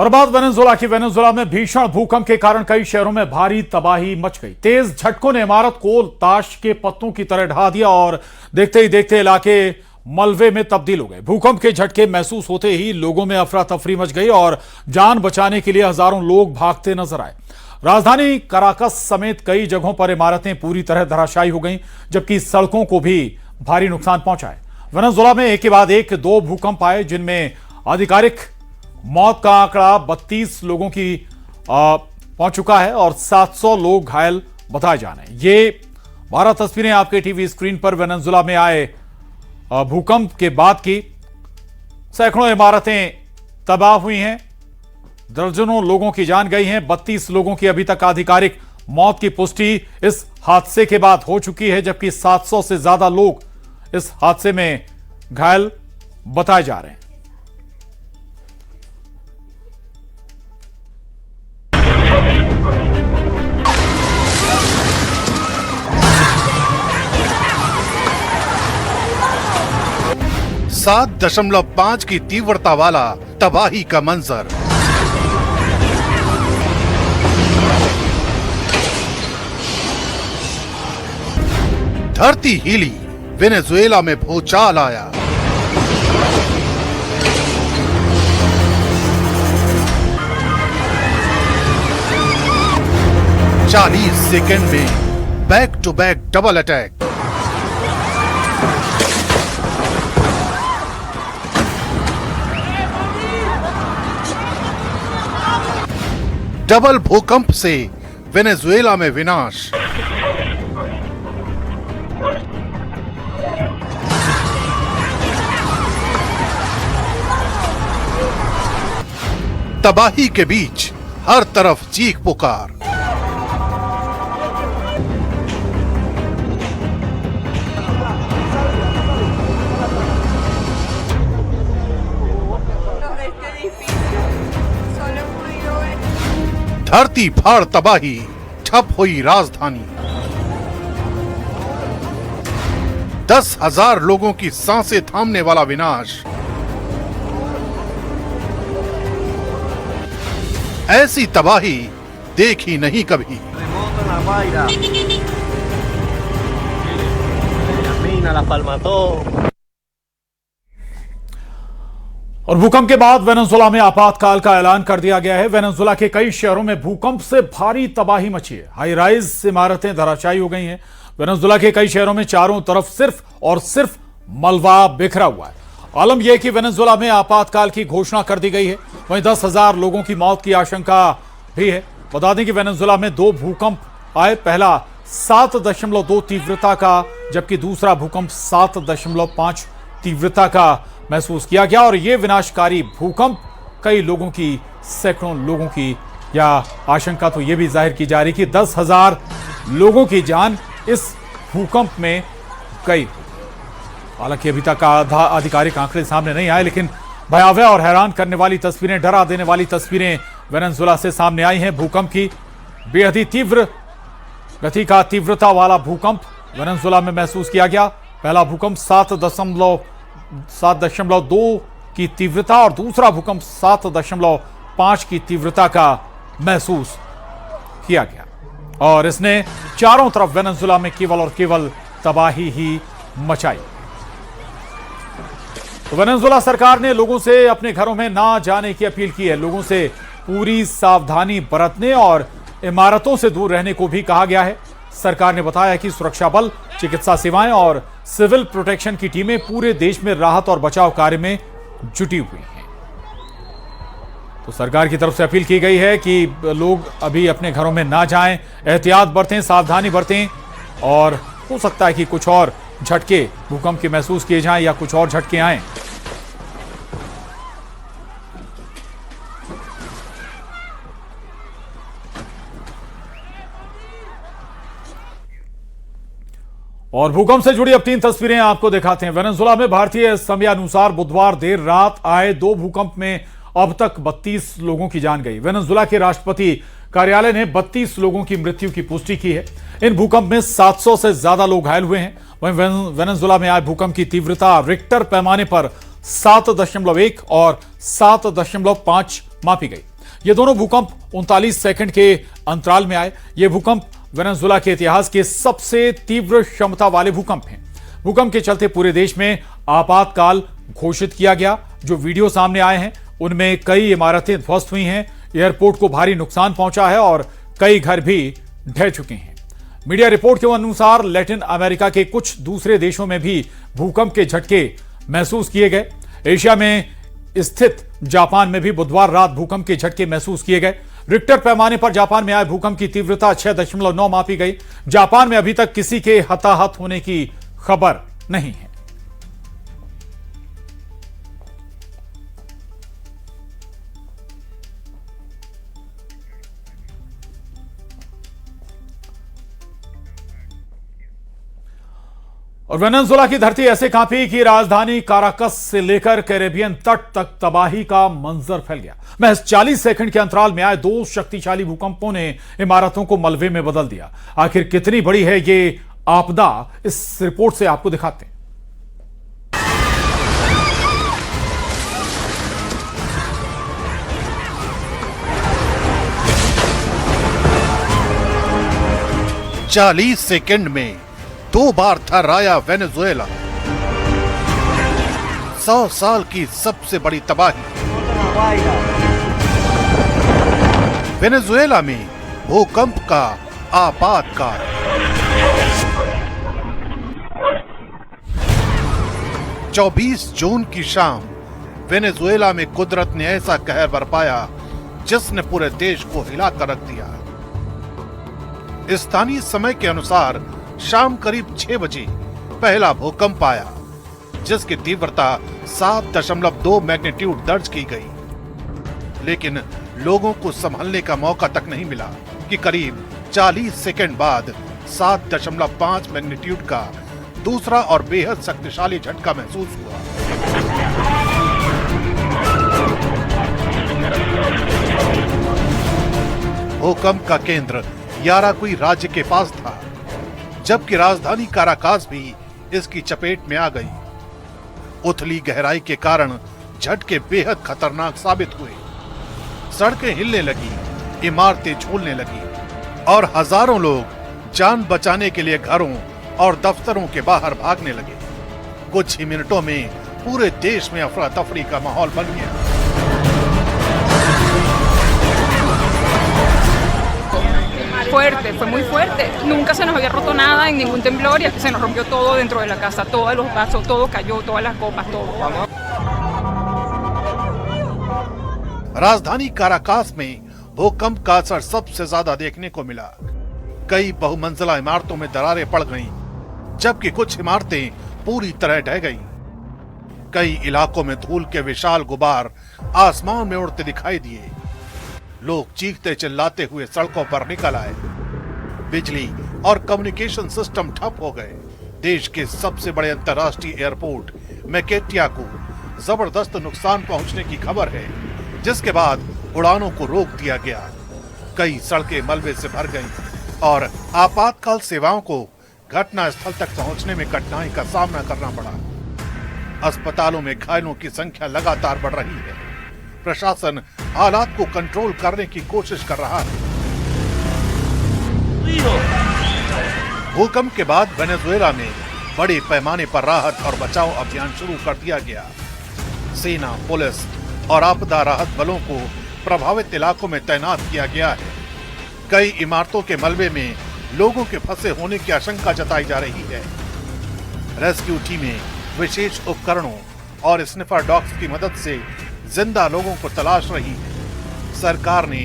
और बात वेनेजुएला की। वेनेजुएला में भीषण भूकंप के कारण कई शहरों में भारी तबाही मच गई। तेज झटकों ने इमारत को ताश के पत्तों की तरह ढा दिया और देखते ही देखते इलाके मलबे में तब्दील हो गए। भूकंप के झटके महसूस होते ही लोगों में अफरा तफरी मच गई और जान बचाने के लिए हजारों लोग भागते नजर आए। राजधानी कराकस समेत कई जगहों पर इमारतें पूरी तरह धराशायी हो गईं, जबकि सड़कों को भी भारी नुकसान पहुंचा है। वेनेजुएला में एक के बाद एक दो भूकंप आए, जिनमें आधिकारिक मौत का आंकड़ा 32 लोगों की पहुंच चुका है और 700 लोग घायल बताए जा रहे हैं। ये 12 तस्वीरें आपके टीवी स्क्रीन पर वेनेजुएला में आए भूकंप के बाद की। सैकड़ों इमारतें तबाह हुई हैं, दर्जनों लोगों की जान गई हैं। 32 लोगों की अभी तक आधिकारिक मौत की पुष्टि इस हादसे के बाद हो चुकी है, जबकि 700 से ज्यादा लोग इस हादसे में घायल बताए जा रहे हैं। सात 7.5 की तीव्रता वाला तबाही का मंजर। धरती हिली, वेनेजुएला में भूचाल आया। चालीस सेकेंड में back to back double attack. Double भूकंप से वेनेजुएला में विनाश। तबाही के बीच हर तरफ चीख पुकार। धरती फाड़ तबाही, ठप हुई राजधानी। 10,000 लोगों की सांसें थामने वाला विनाश। ऐसी तबाही देखी नहीं कभी। और भूकंप के बाद वेनेजुएला में आपातकाल का ऐलान कर दिया गया है। वेनेजुएला के कई शहरों में भूकंप से भारी तबाही मची है। हाई राइज इमारतें धराशायी हो गई हैं। वेनेजुएला के कई शहरों में चारों तरफ सिर्फ और सिर्फ मलबा बिखरा हुआ है। आलम यह कि वेनेजुएला में आपातकाल की घोषणा कर दी गई है। वहीं 10,000 लोगों की मौत की आशंका भी है। बता दें कि वेनेजुएला में दो भूकंप आए। पहला 7.2 तीव्रता का, जबकि दूसरा भूकंप 7.5 तीव्रता का महसूस किया गया। और यह विनाशकारी भूकंप कई लोगों की, सैकड़ों लोगों की या आशंका तो यह भी जाहिर की जा रही कि 10,000 लोगों की जान इस भूकंप में गई। हालांकि अभी तक आधिकारिक आंकड़े सामने नहीं आए, लेकिन भयावह और हैरान करने वाली तस्वीरें, डरा देने वाली तस्वीरें वेनेजुएला से सामने आई हैं। भूकंप की बेहद ही तीव्र गति का तीव्रता वाला भूकंप वेनेजुएला में महसूस किया गया। पहला भूकंप 7.2 की तीव्रता और दूसरा भूकंप 7.5 की तीव्रता का महसूस किया गया। और इसने चारों तरफ वेनेजुएला में केवल और केवल तबाही ही मचाई। तो वेनेजुएला सरकार ने लोगों से अपने घरों में ना जाने की अपील की है। लोगों से पूरी सावधानी बरतने और इमारतों से दूर रहने को भी कहा गया है। सरकार ने बताया कि सुरक्षा बल, चिकित्सा सेवाएं और सिविल प्रोटेक्शन की टीमें पूरे देश में राहत और बचाव कार्य में जुटी हुई हैं। तो सरकार की तरफ से अपील की गई है कि लोग अभी अपने घरों में ना जाएं, एहतियात बरतें, सावधानी बरतें। और हो सकता है कि कुछ और झटके भूकंप के महसूस किए जाएं या कुछ और झटके आएं। और भूकंप से जुड़ी अब 3 तस्वीरें आपको दिखाते हैं। वेनेजुएला में भारतीय समयानुसार बुधवार देर रात आए 2 भूकंप में अब तक 32 लोगों की जान गई। वेनेजुएला के राष्ट्रपति कार्यालय ने 32 लोगों की मृत्यु की पुष्टि की है। इन भूकंप में 700 से ज्यादा लोग घायल हुए हैं। वहीं वेनेजुएला में आए भूकंप की तीव्रता रिक्टर पैमाने पर 7.1 और 7.5 मापी गई। ये दोनों भूकंप 39 सेकंड के अंतराल में आए। ये भूकंप वेनेजुएला के इतिहास के सबसे तीव्र क्षमता वाले भूकंप हैं। भूकंप के चलते पूरे देश में आपातकाल घोषित किया गया। जो वीडियो सामने आए हैं उनमें कई इमारतें ध्वस्त हुई हैं, एयरपोर्ट को भारी नुकसान पहुंचा है और कई घर भी ढह चुके हैं। मीडिया रिपोर्ट के अनुसार लैटिन अमेरिका के कुछ दूसरे देशों में भी भूकंप के झटके महसूस किए गए। एशिया में स्थित जापान में भी बुधवार रात भूकंप के झटके महसूस किए गए। रिक्टर पैमाने पर जापान में आए भूकंप की तीव्रता 6.9 मापी गई। जापान में अभी तक किसी के हताहत होने की खबर नहीं है। और वेनेजुएला की धरती ऐसे कांपी कि राजधानी काराकस से लेकर कैरेबियन तट तक तबाही का मंजर फैल गया। महज 40 सेकंड के अंतराल में आए दो शक्तिशाली भूकंपों ने इमारतों को मलबे में बदल दिया। आखिर कितनी बड़ी है ये आपदा, इस रिपोर्ट से आपको दिखाते हैं। चालीस सेकंड में 2 बार थर्राया वेनेजुएला। 100 साल की सबसे बड़ी तबाही। वेनेजुएला में भूकंप का आपातकाल। चौबीस जून की शाम वेनेजुएला में कुदरत ने ऐसा कहर बरपाया जिसने पूरे देश को हिलाकर रख दिया। स्थानीय समय के अनुसार शाम करीब 6 बजे पहला भूकंप आया, जिसकी तीव्रता 7.2 मैग्नीट्यूड दर्ज की गई। लेकिन लोगों को संभलने का मौका तक नहीं मिला कि करीब 40 सेकंड बाद 7.5 मैग्नीट्यूड का दूसरा और बेहद शक्तिशाली झटका महसूस हुआ। भूकंप का केंद्र याराकुई राज्य के पास था, जबकि राजधानी काराकास भी इसकी चपेट में आ गई। उथली गहराई के कारण झटके बेहद खतरनाक साबित हुए। सड़कें हिलने लगी, इमारतें झूलने लगी और हजारों लोग जान बचाने के लिए घरों और दफ्तरों के बाहर भागने लगे। कुछ ही मिनटों में पूरे देश में अफरा तफरी का माहौल बन गया। Fuerte, fue muy fuerte. Nunca se nos había roto nada en ningún temblor y se nos rompió todo dentro de la casa, todos los vasos, todo cayó, todas las copas, todo. राजधानी Caracas में भूकंप का असर सबसे ज्यादा देखने को मिला। कई बहुमंजिला इमारतों में दरारें पड़ गईं, जबकि कुछ इमारतें पूरी तरह ढह गईं। कई इलाकों में धूल के विशाल गुबार आसमान में उड़ते दिखाई दिए। लोग चीखते चिल्लाते हुए सड़कों पर निकल आए। बिजली और कम्युनिकेशन सिस्टम ठप हो गए। देश के सबसे बड़े अंतर्राष्ट्रीय एयरपोर्ट मैकेटिया को जबरदस्त नुकसान पहुंचने की खबर है, जिसके बाद उड़ानों को रोक दिया गया। कई सड़कें मलबे से भर गईं और आपातकाल सेवाओं को घटनास्थल तक पहुंचने में कठिनाई का सामना करना पड़ा। अस्पतालों में घायलों की संख्या लगातार बढ़ रही है। प्रशासन हालात को कंट्रोल करने की कोशिश कर रहा है। भूकंप के बाद वेनेजुएला में बड़े पैमाने पर राहत और बचाव अभियान शुरू कर दिया गया। सेना, पुलिस और आपदा राहत बलों को प्रभावित इलाकों में तैनात किया गया है। कई इमारतों के मलबे में लोगों के फंसे होने की आशंका जताई जा रही है। रेस्क्यू टीमें विशेष उपकरणों और स्निफर डॉग्स की मदद से जिंदा लोगों को तलाश रही है। सरकार ने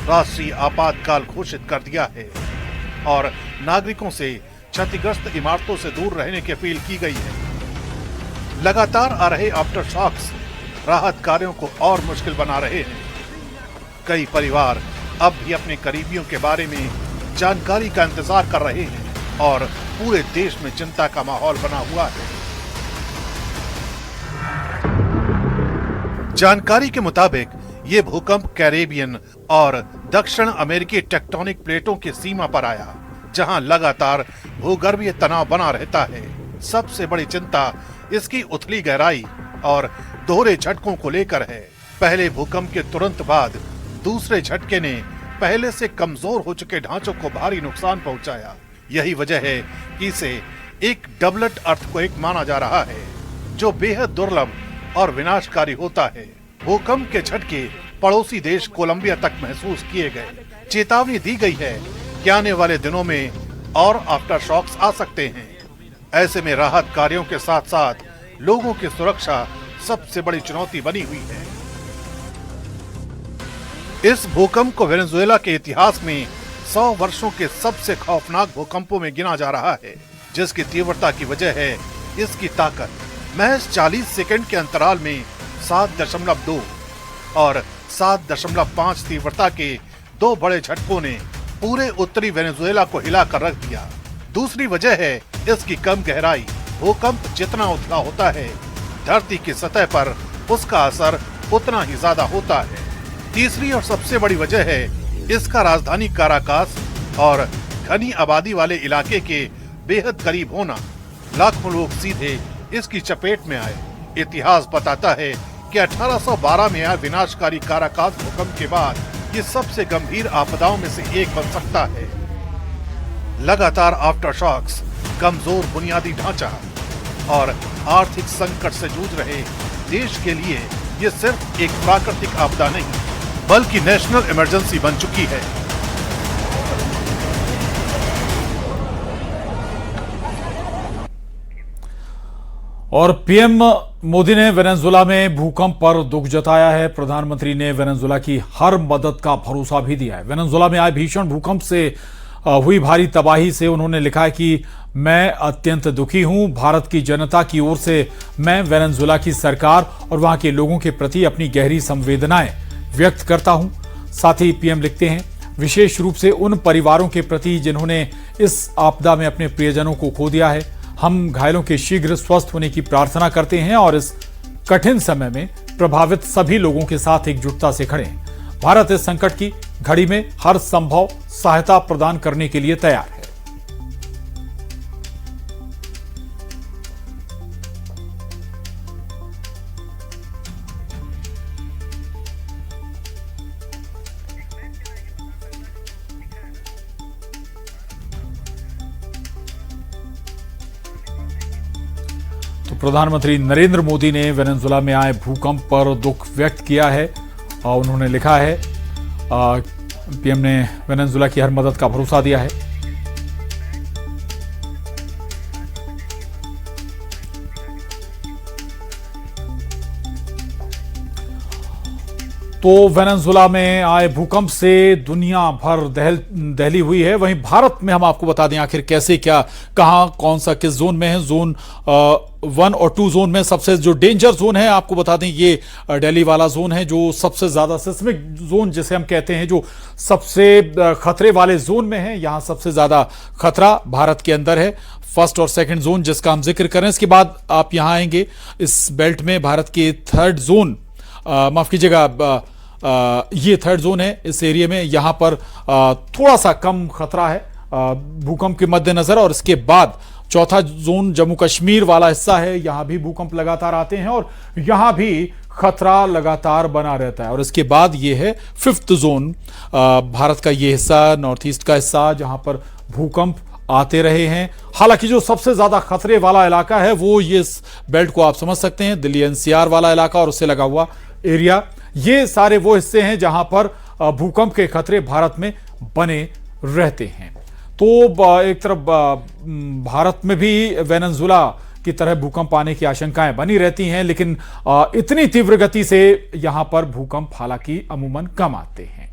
राष्ट्रीय आपातकाल घोषित कर दिया है और नागरिकों से क्षतिग्रस्त इमारतों से दूर रहने की अपील की गई है। लगातार आ रहे आफ्टर शॉक्स राहत कार्यों को और मुश्किल बना रहे हैं। कई परिवार अब भी अपने करीबियों के बारे में जानकारी का इंतजार कर रहे हैं और पूरे देश में चिंता का माहौल बना हुआ है। जानकारी के मुताबिक ये भूकंप कैरेबियन और दक्षिण अमेरिकी टेक्टोनिक प्लेटों की सीमा पर आया, जहां लगातार भूगर्भीय तनाव बना रहता है। सबसे बड़ी चिंता इसकी उथली गहराई और दोहरे झटकों को लेकर है। पहले भूकंप के तुरंत बाद दूसरे झटके ने पहले से कमजोर हो चुके ढांचों को भारी नुकसान पहुंचाया। यही वजह है कि इसे एक डबलेट अर्थक्वेक माना जा रहा है, जो बेहद दुर्लभ और विनाशकारी होता है। भूकंप के झटके पड़ोसी देश कोलंबिया तक महसूस किए गए। चेतावनी दी गई है कि आने वाले दिनों में और आफ्टर शॉक्स आ सकते हैं। ऐसे में राहत कार्यों के साथ साथ लोगों की सुरक्षा सबसे बड़ी चुनौती बनी हुई है। इस भूकंप को वेनेजुएला के इतिहास में 100 वर्षों के सबसे खौफनाक भूकंपों में गिना जा रहा है, जिसकी तीव्रता की वजह है इसकी ताकत। महज 40 सेकंड के अंतराल में 7.2 और 7.5 तीव्रता के दो बड़े झटकों ने पूरे उत्तरी वेनेजुएला को हिलाकर रख दिया। दूसरी वजह है इसकी कम गहराई। भूकंप जितना उथला होता है, धरती की सतह पर उसका असर उतना ही ज्यादा होता है। तीसरी और सबसे बड़ी वजह है इसका राजधानी काराकास और घनी आबादी वाले इलाके के बेहद करीब होना। लाखों लोग सीधे इसकी चपेट में आए। इतिहास बताता है कि 1812 में आए विनाशकारी काराकास भूकंप के बाद ये सबसे गंभीर आपदाओं में से एक बन सकता है। लगातार आफ्टर शॉक्स, कमजोर बुनियादी ढांचा और आर्थिक संकट से जूझ रहे देश के लिए ये सिर्फ एक प्राकृतिक आपदा नहीं, बल्कि नेशनल इमरजेंसी बन चुकी है। और पीएम मोदी ने वेनेजुएला में भूकंप पर दुख जताया है। प्रधानमंत्री ने वेनेजुएला की हर मदद का भरोसा भी दिया है। वेनेजुएला में आए भीषण भूकंप से हुई भारी तबाही से उन्होंने लिखा है कि मैं अत्यंत दुखी हूं। भारत की जनता की ओर से मैं वेनेजुएला की सरकार और वहां के लोगों के प्रति अपनी गहरी संवेदनाएं व्यक्त करता हूं। साथ ही पीएम लिखते हैं, विशेष रूप से उन परिवारों के प्रति जिन्होंने इस आपदा में अपने प्रियजनों को खो दिया है। हम घायलों के शीघ्र स्वस्थ होने की प्रार्थना करते हैं और इस कठिन समय में प्रभावित सभी लोगों के साथ एकजुटता से खड़े हैं। भारत इस संकट की घड़ी में हर संभव सहायता प्रदान करने के लिए तैयार है। तो प्रधानमंत्री नरेंद्र मोदी ने वेनेजुएला में आए भूकंप पर दुख व्यक्त किया है और उन्होंने लिखा है, पीएम ने वेनेजुएला की हर मदद का भरोसा दिया है। तो वेनेजुएला में आए भूकंप से दुनिया भर दहली हुई है। वहीं भारत में हम आपको बता दें आखिर कैसे क्या, कहां, कौन सा, किस जोन में है। जोन 1 और 2 जोन में सबसे जो डेंजर जोन है आपको बता दें, ये दिल्ली वाला जोन है, जो सबसे ज्यादा सिस्मिक जोन जिसे हम कहते हैं, जो सबसे खतरे वाले जोन में है। यहां सबसे ज्यादा खतरा भारत के अंदर है। फर्स्ट और सेकंड जोन जिसका हम जिक्र करें, इसके बाद आप यहां आएंगे इस बेल्ट में भारत के थर्ड जोन, माफ कीजिएगा, ये थर्ड जोन है। इस एरिया में यहां पर थोड़ा सा कम खतरा है भूकंप के मद्देनजर। और इसके बाद चौथा जोन जम्मू कश्मीर वाला हिस्सा है, यहां भी भूकंप लगातार आते हैं और यहां भी खतरा लगातार बना रहता है। और इसके बाद ये है 5th जोन, भारत का ये हिस्सा, नॉर्थ ईस्ट का हिस्सा, जहां पर भूकंप आते रहे हैं। हालांकि जो सबसे ज्यादा खतरे वाला इलाका है वो ये इस बेल्ट को आप समझ सकते हैं, दिल्ली एनसीआर वाला इलाका और उससे लगा हुआ एरिया, ये सारे वो हिस्से हैं जहां पर भूकंप के खतरे भारत में बने रहते हैं। तो एक तरफ भारत में भी वेनेजुएला की तरह भूकंप आने की आशंकाएं बनी रहती हैं, लेकिन इतनी तीव्र गति से यहां पर भूकंप हालांकि अमूमन कम आते हैं।